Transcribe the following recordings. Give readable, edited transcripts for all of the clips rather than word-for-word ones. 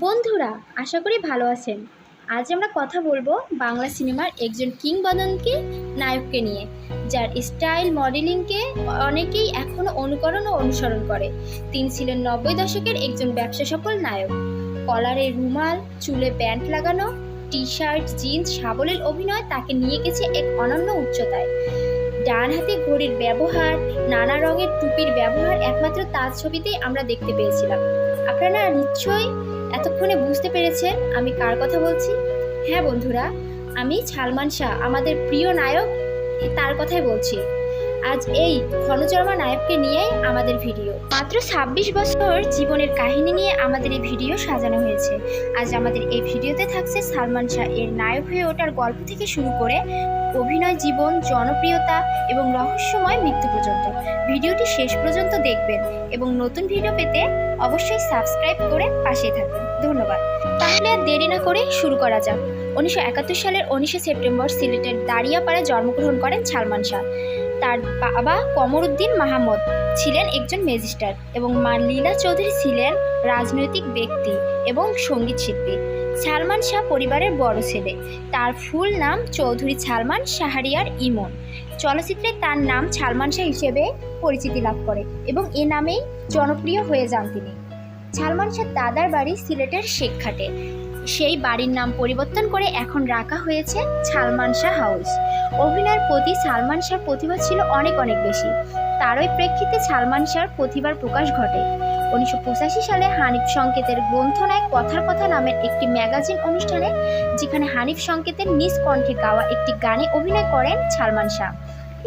বন্ধুরা, আশা করি ভালো আছেন। আজ আমরা কথা বলবো বাংলা সিনেমার একজন কিংবদন্তি নায়ককে নিয়ে, যার স্টাইল মডেলিংকে অনেকেই এখনো অনুকরণ ও অনুসরণ করে। তিনি ছিলেন 90 দশকের একজন ব্যবসা সফল নায়ক। কলারে রুমাল, চুলে ব্যান্ড লাগানো, টি শার্ট, জিন্স, সাবলীল অভিনয় তাকে নিয়ে গেছে এক অনন্য উচ্চতায়। ডান হাতে ঘড়ির ব্যবহার, নানা রঙের টুপির ব্যবহার একমাত্র তার ছবিতেই আমরা দেখতে পেয়েছিলাম। আপনারা নিশ্চয়ই এতক্ষণে বুঝতে পেরেছেন আমি কার কথা বলছি। হ্যাঁ বন্ধুরা, আমি সালমান শাহ, আমাদের প্রিয় নায়ক, তার কথাই বলছি। আজ এই ক্ষণচর্মা নায়ককে নিয়েই আমাদের ভিডিও। মাত্র 26 বছর জীবনের কাহিনী নিয়ে আমাদের এই ভিডিও সাজানো হয়েছে। আজ আমাদের এই ভিডিওতে থাকছে সালমান শাহ এর নায়ক হয়ে ওঠার গল্প থেকে শুরু করে অভিনয় জীবন, জনপ্রিয়তা এবং রহস্যময় মৃত্যু পর্যন্ত। ভিডিওটি শেষ পর্যন্ত দেখবেন এবং নতুন ভিডিও পেতে অবশ্যই সাবস্ক্রাইব করে পাশে থাকবেন। ধন্যবাদ। তাহলে আর দেরি না করে শুরু করা যাক। 1971 সালের 19 সেপ্টেম্বর সিলেটের দাঁড়িয়াপাড়ায় জন্মগ্রহণ করেন সালমান শাহ। তার বাবা কমরউদ্দিন মাহমুদ ছিলেন একজন ম্যাজিস্ট্রেট এবং মা লীলা চৌধুরী ছিলেন রাজনৈতিক ব্যক্তি এবং সঙ্গীত শিল্পী। সালমান শাহ পরিবারের বড় ছেলে। তার ফুল নাম চৌধুরী সালমান শাহরিয়ার ইমন। চলচ্চিত্রে তার নাম সালমান শাহ হিসেবে পরিচিতি লাভ করে এবং এ নামেই জনপ্রিয় হয়ে যান তিনি। সালমান শাহ দাদার বাড়ি সিলেটের শেখঘাটে। সেই বাড়ির নাম পরিবর্তন করে এখন রাখা হয়েছে সালমান শাহ হাউস। অভিনয়ের প্রতি সালমান শাহর প্রতিভা ছিল অনেক বেশি। তারই প্রেক্ষিতে সালমান শাহর প্রতিভার প্রকাশ ঘটে। 1985 সালে হানিফ সংকেতের গ্রন্থনায় কথার কথা নামের একটি ম্যাগাজিন অনুষ্ঠানে, যেখানে হানিফ সংকেতের নিজ কণ্ঠে গাওয়া একটি গানে অভিনয় করেন সালমান শাহ।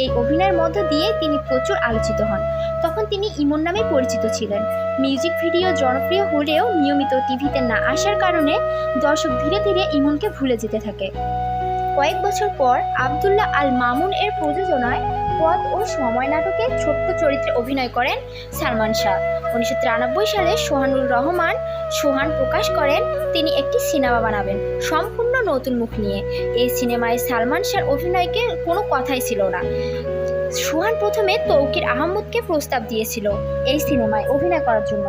এই অভিনয়ের মধ্য দিয়ে তিনি প্রচুর আলোচিত হন। তখন তিনি ইমন নামে পরিচিত ছিলেন। মিউজিক ভিডিও জনপ্রিয় হলেও নিয়মিত টিভিতে না আসার কারণে দর্শক ধীরে ধীরে ইমনকে ভুলে যেতে থাকে। কয়েক বছর পর আব্দুল্লাহ আল মামুন এর প্রযোজনায় পথ ও সময় নাটকে ছোট্ট চরিত্রে অভিনয় করেন সালমান শাহ। 1993 সালে সোহানুর রহমান সোহান প্রকাশ করেন তিনি একটি সিনেমা বানাবেন সম্পূর্ণ নতুন মুখ নিয়ে। এই সিনেমায় সালমান শাহর অভিনয়কে কোনো কথাই ছিল না। সোহান প্রথমে তৌকির আহমদকে প্রস্তাব দিয়েছিল এই সিনেমায় অভিনয় করার জন্য।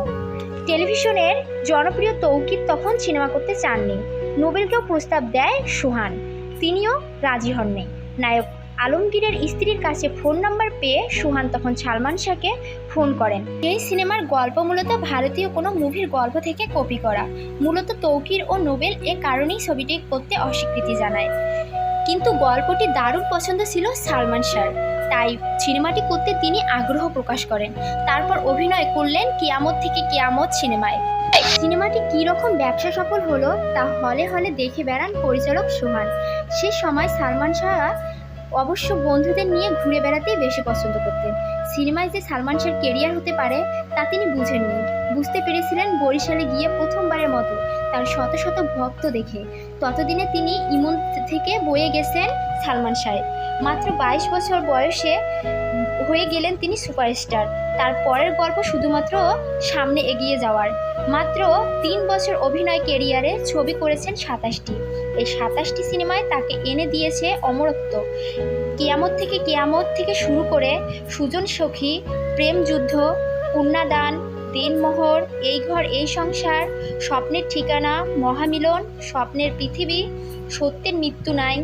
টেলিভিশনের জনপ্রিয় তৌকির তখন সিনেমা করতে চাননি। নোবেলকেও প্রস্তাব দেয় সোহান, তিনিও রাজি হননি। নায়ক আলমগীরের স্ত্রীর কাছে ফোন নাম্বার পেয়ে সোহান তখন সালমান শাহকে ফোন করেন। এই সিনেমার গল্প মূলত ভারতীয় কোনো মুভির গল্প থেকে কপি করা। মূলত তৌকির ও নোবেল এ কারণেই ছবিটি করতে অস্বীকৃতি জানায়, কিন্তু গল্পটি দারুণ পছন্দ ছিল সালমান শাহর, তাই সিনেমাটি করতে তিনি আগ্রহ প্রকাশ করেন। তারপর অভিনয় করলেন কিয়ামত থেকে কিয়ামত সিনেমায়। সিনেমাটি কী রকম ব্যবসা সফল হলো তা হলে হলে দেখে বেড়ান পরিচালক সোহান। সে সময় সালমান শাহ অবশ্য বন্ধুদের নিয়ে ঘুরে বেড়াতেই বেশি পছন্দ করতেন। সিনেমায় যে সালমান শাহর কেরিয়ার হতে পারে তা তিনি বুঝেননি। বুঝতে পেরেছিলেন বরিশালে গিয়ে প্রথমবারের মতো তার শত শত ভক্ত দেখে। ততদিনে তিনি ইমন থেকে বয়ে গেছেন সালমান শাহ। মাত্র 22 বছর বয়সে হয়ে গেলেন তিনি সুপারস্টার। তার পরের গল্প শুধুমাত্র সামনে এগিয়ে যাওয়ার। মাত্র 3 বছর অভিনয় কেরিয়ারে ছবি করেছেন 27টি। এই 27টি সিনেমায় তাকে এনে দিয়েছে অমরত্ব। কিয়ামত থেকে শুরু করে সুজন সখী, প্রেম যুদ্ধ, কন্যাদান, দিনমোহর, এই ঘর এই সংসার, স্বপ্নের ঠিকানা, মহামিলন, স্বপ্নের পৃথিবী, সত্যের মৃত্যু নাই,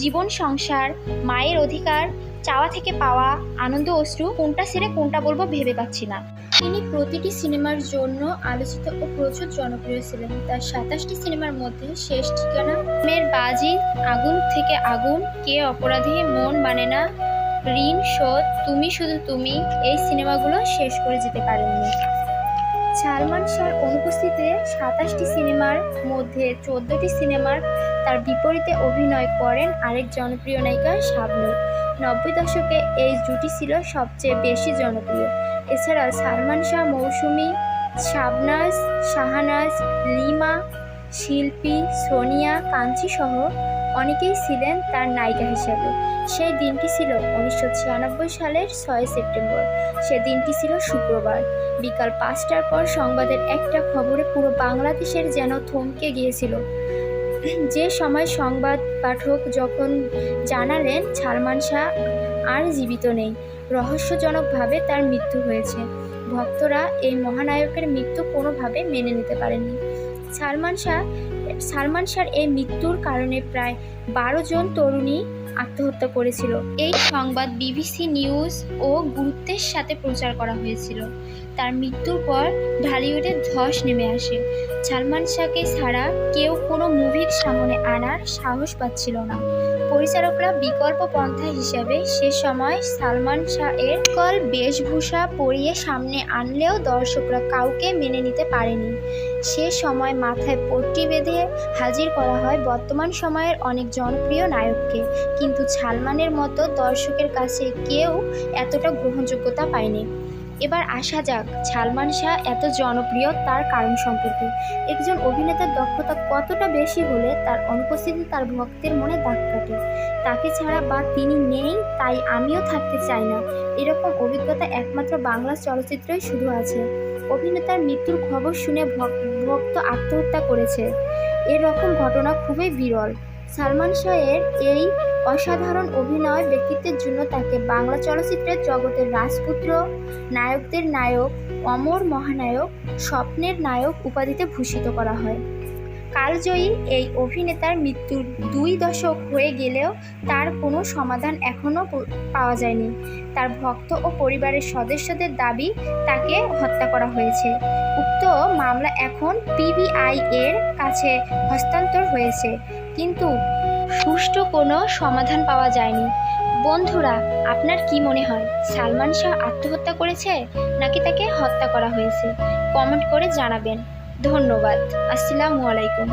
জীবন সংসার, মায়ের অধিকার, চাওয়া থেকে পাওয়া, আনন্দ অশ্রু, কোনটা ছেড়ে কোনটা বলবো ভেবে পাচ্ছি না। তিনি প্রতিটি সিনেমার জন্য আলোচিত ও প্রচুর জনপ্রিয় ছিলেন। তার 27টি সিনেমার মধ্যে শেষ ঠিকানা, মের বাজি, আগুন থেকে আগুন, কে অপরাধী, মন মানে না, ঋণ শোধ, তুমি শুধু তুমি, এই সিনেমাগুলো শেষ করে যেতে পারেননি। সালমান শাহর অনুপস্থিতিতে 27টি সিনেমার মধ্যে 14টি সিনেমার তার বিপরীতে অভিনয় করেন আরেক জনপ্রিয় নায়িকা শাবনূর। 90 দশকে এই জুটি ছিল সবচেয়ে বেশি জনপ্রিয়। এছাড়া সালমান শাহ, মৌসুমী, শাবনাজ, শাহানাজ, লিমা, শিল্পী, সোনিয়া, কাঞ্চি সহ অনেকেই ছিলেন তার নায়িকা হিসেবে। সেই দিনটি ছিল 1996 সালের 6 সেপ্টেম্বর। সে দিনটি ছিল শুক্রবার। বিকাল 5টার পর সংবাদের একটা খবরে পুরো বাংলাদেশের যেন থমকে গিয়েছিল। যে সময় সংবাদ পাঠক যখন জানালেন সালমান শাহ আর জীবিত নেই, রহস্যজনকভাবে তার মৃত্যু হয়েছে, ভক্তরা এই মহানায়কের মৃত্যু কোনোভাবে মেনে নিতে পারেননি। সালমান শাহর এই মৃত্যুর কারণে প্রায় 12 জন তরুণী আত্মহত্যা করেছিল। এই সংবাদ বিবিসি নিউজ ও গুরুত্বের সাথে প্রচার করা হয়েছিল। তার মৃত্যুর পর ঢালিউডে ধস নেমে আসে। সালমান শাহকে ছাড়া কেউ কোনো মুভির সামনে আনার সাহস পাচ্ছিল না। পরিচালকরা বিকল্প পন্থা হিসেবে সে সময় সালমান শাহের নকল বেশভূষা পরিয়ে সামনে আনলেও দর্শকরা কাউকে মেনে নিতে পারেনি। সে সময় মাথায় পট্টি বেঁধে হাজির করা হয় বর্তমান সময়ের অনেক জনপ্রিয় নায়ককে, কিন্তু সালমানের মতো দর্শকের কাছে কেউ এতটা গ্রহণযোগ্যতা পায়নি। এবার আসা যাক সালমান শাহ এত জনপ্রিয় তার কারণ সম্পর্কে। একজন অভিনেতার দক্ষতা কতটা বেশি হলে তার অনুপস্থিতি তার ভক্তের মনে দাগ কাটে। তাকে ছাড়া বা তিনি নেই তাই আমিও থাকতে চাই না, এরকম অভিজ্ঞতা একমাত্র বাংলা চলচ্চিত্রেই শুধু আছে। অভিনেতার মৃত্যুর খবর শুনে ভক্ত আত্মহত্যা করেছে, এরকম ঘটনা খুবই বিরল। সালমান শাহের এই অসাধারণ অভিনয় ব্যক্তিত্বের জন্য তাকে বাংলা চলচ্চিত্রের জগতের রাজপুত্র, নায়কদের নায়ক, অমর মহানায়ক, স্বপ্নের নায়ক উপাধিতে ভূষিত করা হয়। কালজয়ী এই অভিনেতার মৃত্যুর 2 দশক হয়ে গেলেও তার কোনো সমাধান এখনও পাওয়া যায়নি। তার ভক্ত ও পরিবারের সদস্যদের দাবি তাকে হত্যা করা হয়েছে। উক্ত মামলা এখন পিবিআই এর কাছে হস্তান্তর হয়েছে, কিন্তু সুষ্ঠু কোনো সমাধান পাওয়া যায়নি। বন্ধুরা, আপনার কি মনে হয় সালমান শাহ আত্মহত্যা করেছে নাকি তাকে হত্যা করা হয়েছে? কমেন্ট করে জানাবেন। ধন্যবাদ। আসসালামু আলাইকুম।